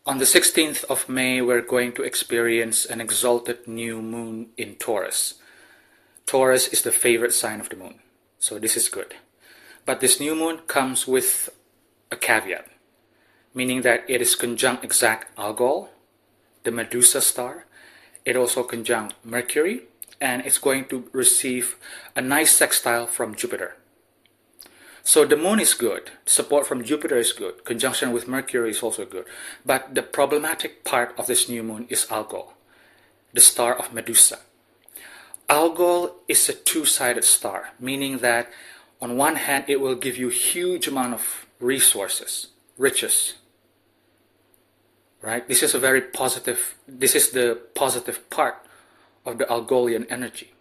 On the 16th of May, we're going to experience an exalted new moon in Taurus. Taurus is the favorite sign of the moon, so this is good. But this new moon comes with a caveat, meaning that it is conjunct exact Algol, the Medusa star. It also conjunct Mercury, and it's going to receive a nice sextile from Jupiter. So the moon is good, support from Jupiter is good, conjunction with Mercury is also good. But the problematic part of this new moon is Algol, the star of Medusa. Algol is a two-sided star, meaning that on one hand it will give you huge amount of resources, riches. Right? This is the positive part of the Algolian energy.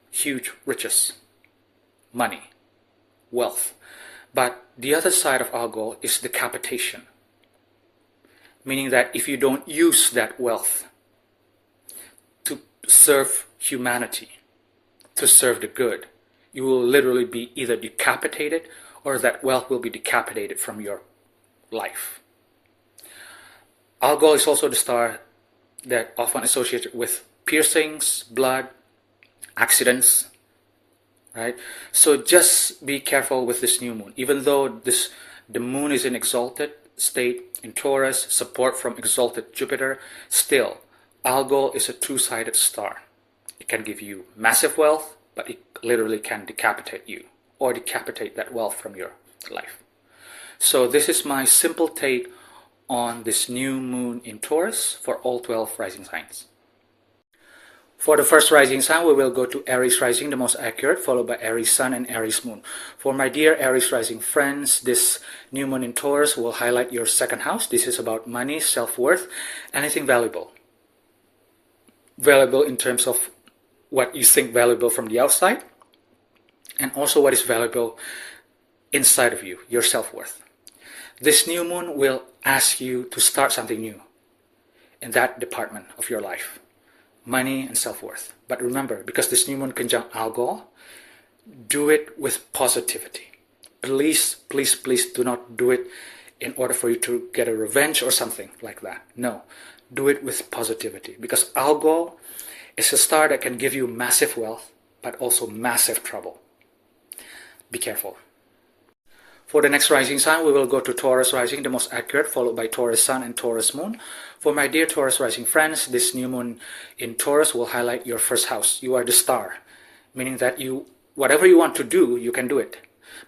Huge riches, money, wealth. But the other side of Algol is decapitation, meaning that if you don't use that wealth to serve humanity, to serve the good, you will literally be either decapitated or that wealth will be decapitated from your life. Algol is also the star that often associated with piercings, blood, accidents, right? So just be careful with this new moon. Even though the moon is in exalted state in Taurus, support from exalted Jupiter, still, Algol is a two-sided star. It can give you massive wealth, but it literally can decapitate you or decapitate that wealth from your life. So this is my simple take on this new moon in Taurus for all 12 rising signs. For the first rising sign, we will go to Aries rising, the most accurate, followed by Aries sun and Aries moon. For my dear Aries rising friends, this new moon in Taurus will highlight your second house. This is about money, self-worth, anything valuable. Valuable in terms of what you think valuable from the outside, and also what is valuable inside of you, your self-worth. This new moon will ask you to start something new in that department of your life, money and self-worth. But remember, because this new moon conjunct Algol, do it with positivity. Please, please, please do not do it in order for you to get a revenge or something like that. No, do it with positivity, because Algol is a star that can give you massive wealth, but also massive trouble. Be careful. For the next rising sign, we will go to Taurus rising, the most accurate, followed by Taurus sun and Taurus moon. For my dear Taurus rising friends, this new moon in Taurus will highlight your first house. You are the star, meaning that whatever you want to do, you can do it.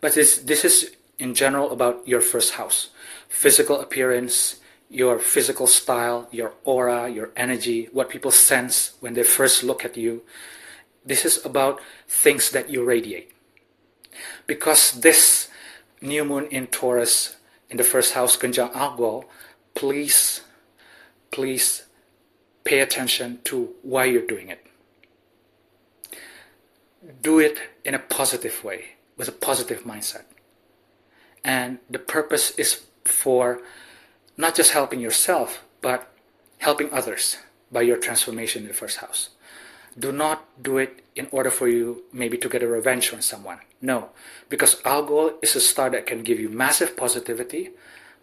But this is in general about your first house. Physical appearance, your physical style, your aura, your energy, what people sense when they first look at you. This is about things that you radiate. Because this new moon in Taurus in the first house conjunct Algol, please pay attention to why you're doing it. Do it in a positive way, with a positive mindset. And the purpose is for not just helping yourself, but helping others by your transformation in the first house. Do not do it in order for you maybe to get a revenge on someone. No, because Algol is a star that can give you massive positivity,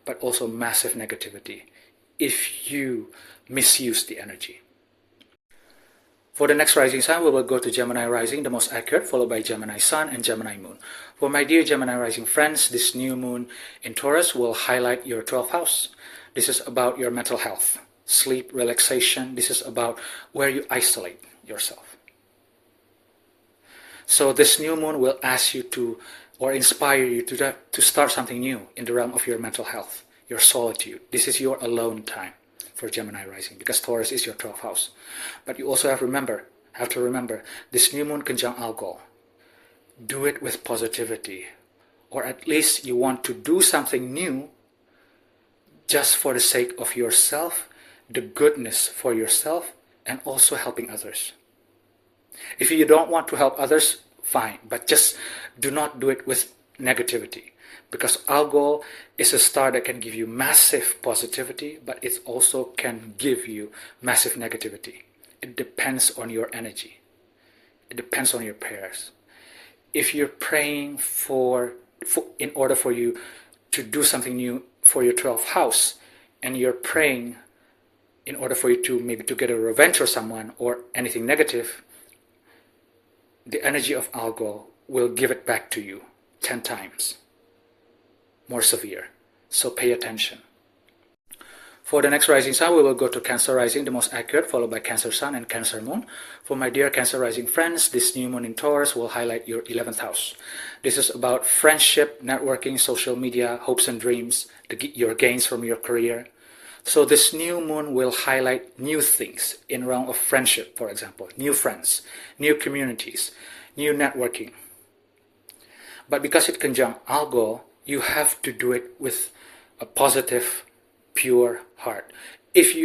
but also massive negativity if you misuse the energy. For the next rising sign, we will go to Gemini rising, the most accurate, followed by Gemini sun and Gemini moon. For my dear Gemini rising friends, this new moon in Taurus will highlight your 12th house. This is about your mental health, sleep, relaxation. This is about where you isolate yourself. So this new moon will ask you to, or inspire you to start something new in the realm of your mental health, your solitude. This is your alone time for Gemini rising, because Taurus is your 12th house. But you also have to remember this new moon conjunct Algol. Do it with positivity, or at least you want to do something new just for the sake of yourself, the goodness for yourself, and also helping others. If you don't want to help others, fine, but just do not do it with negativity, because Algol is a star that can give you massive positivity, but it also can give you massive negativity. It depends on your energy. It depends on your prayers. If you're praying in order for you to do something new for your 12th house, and you're praying in order for you to maybe to get a revenge or someone or anything negative, the energy of alcohol will give it back to you 10 times more severe. So pay attention. For the next rising sign, we will go to Cancer rising, the most accurate, followed by Cancer sun and Cancer moon. For my dear Cancer rising friends, this new moon in Taurus will highlight your 11th house. This is about friendship, networking, social media, hopes and dreams, your gains from your career. So this new moon will highlight new things in realm of friendship, for example, new friends, new communities, new networking. But because it conjunct Algol, you have to do it with a positive, pure heart. If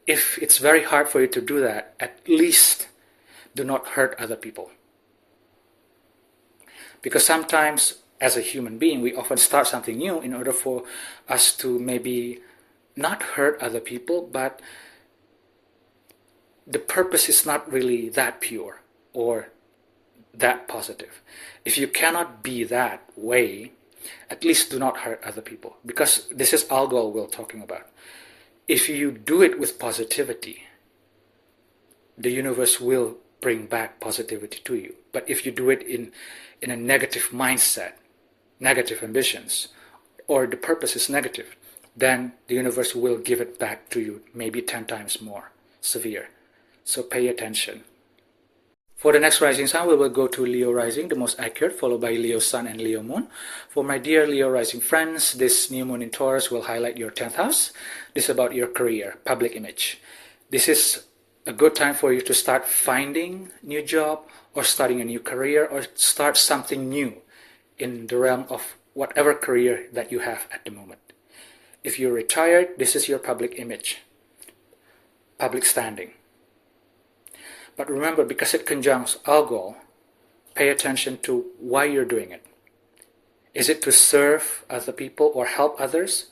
it's very hard for you to do that, at least do not hurt other people. Because sometimes as a human being, we often start something new in order for us to maybe not hurt other people, but the purpose is not really that pure or that positive. If you cannot be that way, at least do not hurt other people, because this is Algol we're talking about. If you do it with positivity, the universe will bring back positivity to you. But if you do it in a negative mindset, negative ambitions, or the purpose is negative, then the universe will give it back to you maybe 10 times more severe. So pay attention. For the next rising sign, we will go to Leo rising, the most accurate, followed by Leo sun and Leo moon. For my dear Leo rising friends, this new moon in Taurus will highlight your 10th house. This is about your career, public image. This is a good time for you to start finding a new job or starting a new career or start something new in the realm of whatever career that you have at the moment. If you're retired, this is your public image, public standing. But remember, because it conjuncts Algol, pay attention to why you're doing it. Is it to serve other people or help others,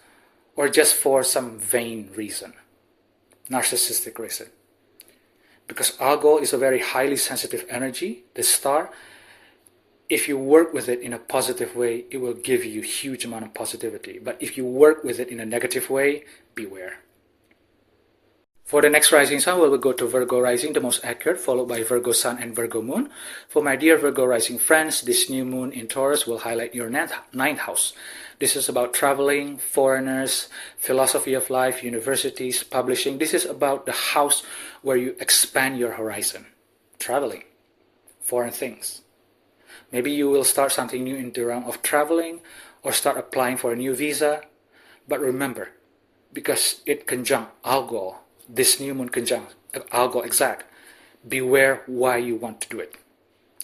or just for some vain reason, narcissistic reason? Because Algol is a very highly sensitive energy, the star. If you work with it in a positive way, it will give you a huge amount of positivity. But if you work with it in a negative way, beware. For the next rising sign, we will go to Virgo rising, the most accurate, followed by Virgo sun and Virgo moon. For my dear Virgo rising friends, this new moon in Taurus will highlight your ninth house. This is about traveling, foreigners, philosophy of life, universities, publishing. This is about the house where you expand your horizon, traveling, foreign things. Maybe you will start something new in the realm of traveling or start applying for a new visa. But remember, because it conjunct Algol, this new moon conjunct Algol exact, beware why you want to do it.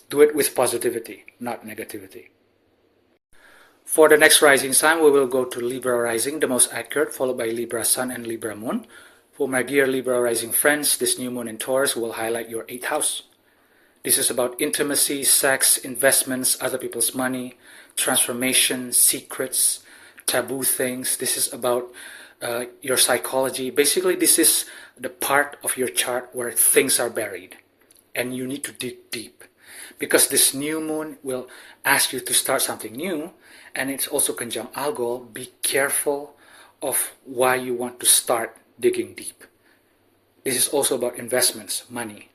Do it with positivity, not negativity. For the next rising sign, we will go to Libra rising, the most accurate, followed by Libra sun and Libra moon. For my dear Libra rising friends, this new moon in Taurus will highlight your 8th house. This is about intimacy, sex, investments, other people's money, transformation, secrets, taboo things. This is about your psychology. Basically, this is the part of your chart where things are buried and you need to dig deep, because this new moon will ask you to start something new, and it's also conjunct Algol. Be careful of why you want to start digging deep. This is also about investments, money.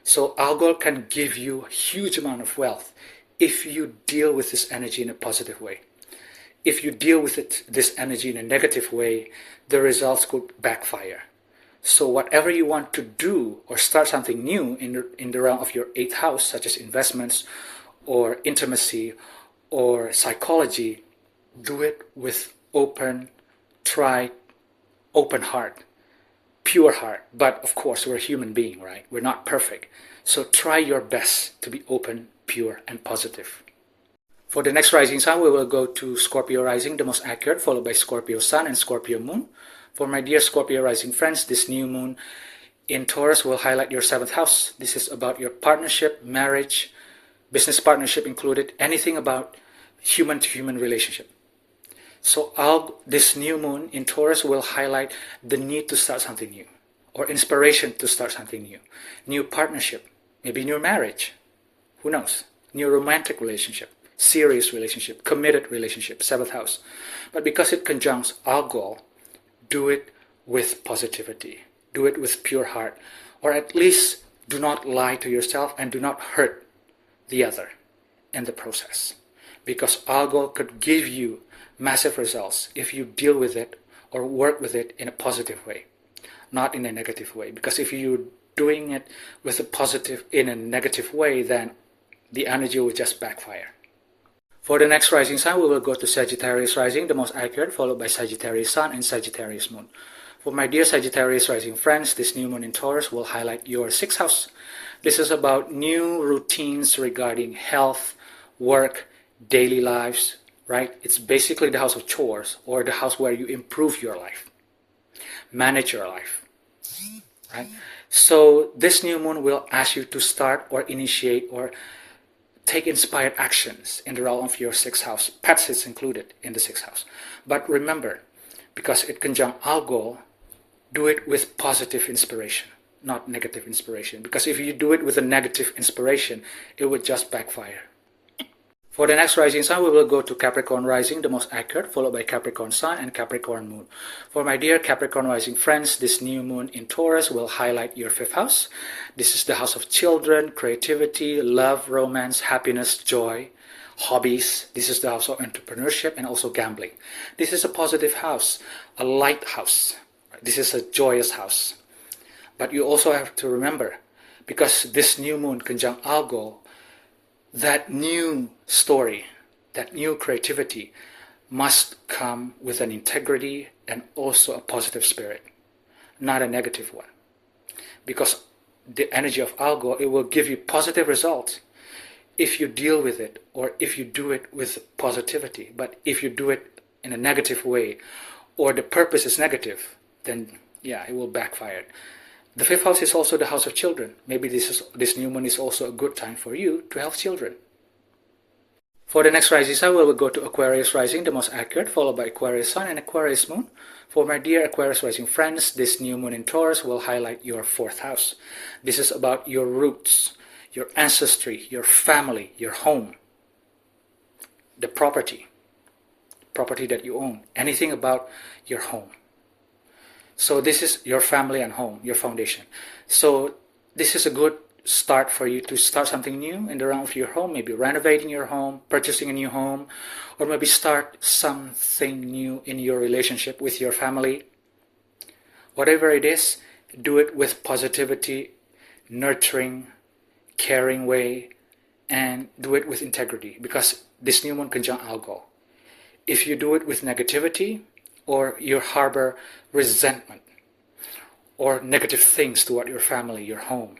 So Algol can give you a huge amount of wealth if you deal with this energy in a positive way. If you deal with this energy in a negative way, the results could backfire. So whatever you want to do or start something new in the realm of your 8th house, such as investments or intimacy or psychology, do it with open heart, pure heart. But of course, we're a human being, right? We're not perfect. So try your best to be open, pure, and positive. For the next rising sign, we will go to Scorpio rising, the most accurate, followed by Scorpio sun and Scorpio moon. For my dear Scorpio rising friends, this new moon in Taurus will highlight your 7th house. This is about your partnership, marriage, business partnership included, anything about human-to-human relationship. So this new moon in Taurus will highlight the need to start something new, or inspiration to start something new. New partnership, maybe new marriage, who knows? New romantic relationship, serious relationship, committed relationship, 7th house. But because it conjuncts Algol, do it with positivity. Do it with pure heart. Or at least do not lie to yourself and do not hurt the other in the process. Because algo could give you massive results if you deal with it or work with it in a positive way, not in a negative way. Because if you're doing it with a positive in a negative way, then the energy will just backfire. For the next rising sign, we will go to Sagittarius rising, the most accurate, followed by Sagittarius sun and Sagittarius moon. For my dear Sagittarius rising friends, this new moon in Taurus will highlight your 6th house. This is about new routines regarding health, work, daily lives, right? It's basically the house of chores, or the house where you improve your life, manage your life, right? So this new moon will ask you to start or initiate or take inspired actions in the realm of your 6th house. Pets is included in the 6th house. But remember, because it conjunct Algol, do it with positive inspiration, not negative inspiration. Because if you do it with a negative inspiration, it would just backfire. For the next rising sign, we will go to Capricorn rising, the most accurate, followed by Capricorn sun and Capricorn moon. For my dear Capricorn rising friends, this new moon in Taurus will highlight your 5th house. This is the house of children, creativity, love, romance, happiness, joy, hobbies. This is the house of entrepreneurship and also gambling. This is a positive house, a light house. This is a joyous house. But you also have to remember, because this new moon conjunct Algol, that new story, that new creativity must come with an integrity and also a positive spirit, not a negative one. Because the energy of Algol, it will give you positive results if you deal with it or if you do it with positivity. But if you do it in a negative way or the purpose is negative, then yeah, it will backfire. The 5th house is also the house of children. Maybe this new moon is also a good time for you to have children. For the next rising sign, we will go to Aquarius rising, the most accurate, followed by Aquarius sun and Aquarius moon. For my dear Aquarius rising friends, this new moon in Taurus will highlight your 4th house. This is about your roots, your ancestry, your family, your home, the property that you own, anything about your home. So this is your family and home, your foundation. So this is a good start for you to start something new in the realm of your home, maybe renovating your home, purchasing a new home, or maybe start something new in your relationship with your family. Whatever it is, do it with positivity, nurturing, caring way, and do it with integrity, because this new moon conjunct Algol. If you do it with negativity, or you harbor resentment or negative things toward your family, your home,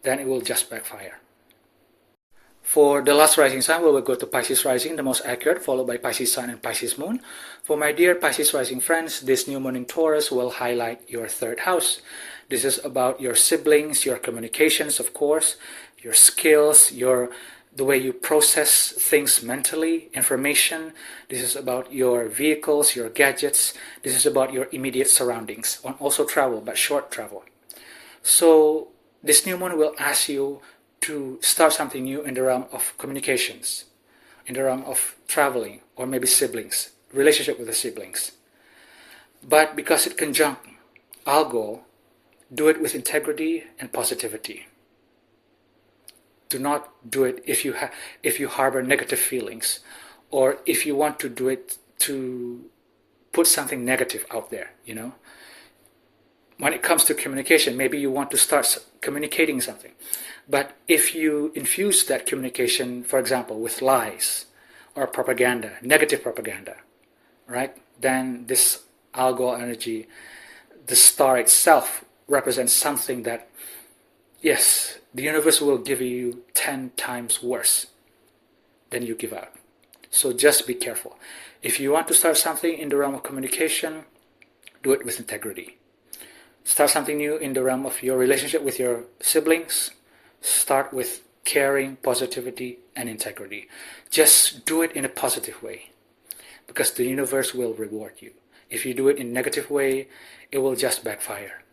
then it will just backfire. For the last rising sign, we will go to Pisces rising, the most accurate, followed by Pisces sun and Pisces moon. For my dear Pisces rising friends, this new moon in Taurus will highlight your 3rd house. This is about your siblings, your communications, of course, your skills, the way you process things mentally, information. This is about your vehicles, your gadgets. This is about your immediate surroundings, and also travel, but short travel. So this new moon will ask you to start something new in the realm of communications, in the realm of traveling, or maybe siblings, relationship with the siblings. But because it conjunct Algol, do it with integrity and positivity. Do not do it if you harbor negative feelings, or if you want to do it to put something negative out there, When it comes to communication, maybe you want to start communicating something. But if you infuse that communication, for example, with lies or propaganda, negative propaganda, right? Then this Algol energy, the star itself, represents something that, yes, the universe will give you 10 times worse than you give out. So just be careful. If you want to start something in the realm of communication, do it with integrity. Start something new in the realm of your relationship with your siblings. Start with caring, positivity, and integrity. Just do it in a positive way, because the universe will reward you. If you do it in a negative way, it will just backfire.